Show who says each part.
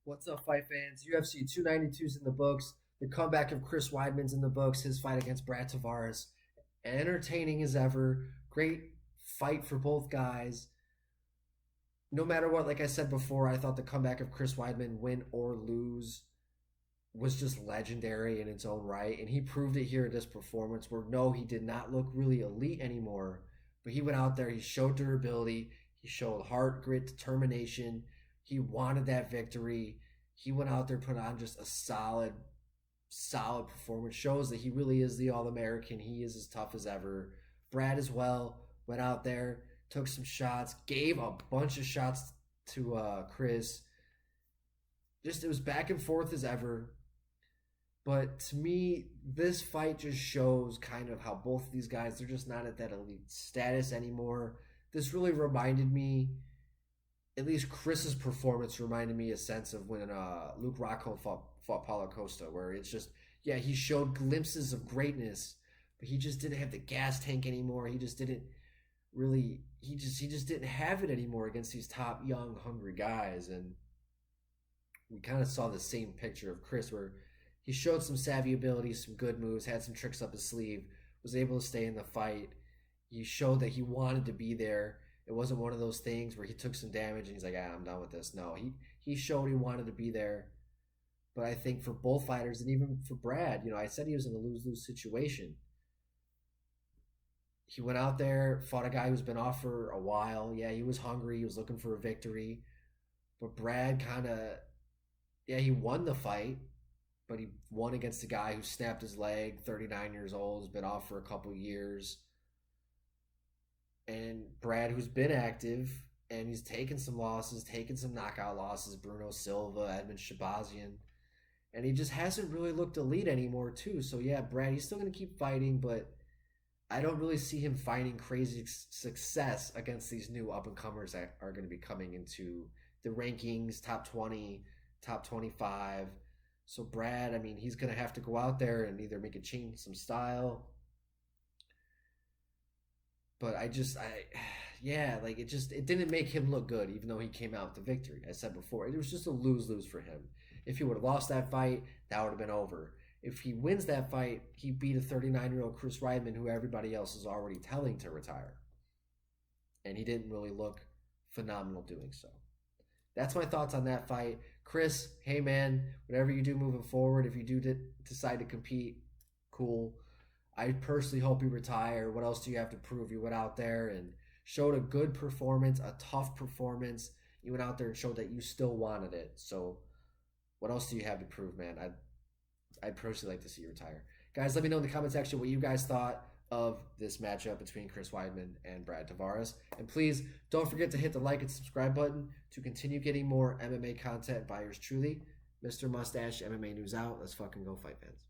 Speaker 1: What's up, fight fans? UFC 292's in the books. The comeback of Chris Weidman's in the books. His fight against Brad Tavares. Entertaining as ever. Great fight for both guys. No matter what, like I said before, I thought the comeback of Chris Weidman, win or lose, was just legendary in its own right. And he proved it here at this performance where no, he did not look really elite anymore. But he went out there, he showed durability, he showed heart, grit, determination. He wanted that victory. He went out there, put on just a solid performance. Shows that he really is the All American. He is as tough as ever. Brad as well went out there, took some shots, gave a bunch of shots to Chris. Just it was back and forth as ever. But to me, this fight just shows kind of how both of these guys, they're just not at that elite status anymore. This really reminded me, at least Chris's performance reminded me a sense of when Luke Rockhold fought Paulo Costa, where it's just, yeah, he showed glimpses of greatness, but he just didn't have the gas tank anymore. He just didn't really, he just didn't have it anymore against these top, young, hungry guys. And we kind of saw the same picture of Chris, where he showed some savvy abilities, some good moves, had some tricks up his sleeve, was able to stay in the fight. He showed that he wanted to be there. It wasn't one of those things where he took some damage and he's like, I'm done with this. No, he showed he wanted to be there. But I think for both fighters and even for Brad, I said he was in a lose-lose situation. He went out there, fought a guy who's been off for a while. Yeah, he was hungry. He was looking for a victory. But Brad kind of, yeah, he won the fight, but he won against a guy who snapped his leg, 39 years old, has been off for a couple years. And Brad, who's been active, and he's taken some losses, taken some knockout losses, Bruno Silva, Edmund Shabazian, and he just hasn't really looked elite anymore, too. So, yeah, Brad, he's still going to keep fighting, but I don't really see him finding crazy success against these new up-and-comers that are going to be coming into the rankings, top 20, top 25. So Brad, I mean, he's going to have to go out there and either make a change, some style. But yeah, like it didn't make him look good, even though he came out with the victory. I said before, it was just a lose-lose for him. If he would have lost that fight, that would have been over. If he wins that fight, he beat a 39-year-old Chris Weidman, who everybody else is already telling to retire. And he didn't really look phenomenal doing so. That's my thoughts on that fight. Chris, hey man, whatever you do moving forward, if you do decide to compete, cool. I personally hope you retire. What else do you have to prove? You went out there and showed a good performance, a tough performance. You went out there and showed that you still wanted it. So what else do you have to prove, man? I'd personally like to see you retire. Guys, let me know in the comment section what you guys thought of this matchup between Chris Weidman and Brad Tavares. And please don't forget to hit the like and subscribe button to continue getting more MMA content by yours truly. Mr. Mustache, MMA News out. Let's fucking go, fight fans.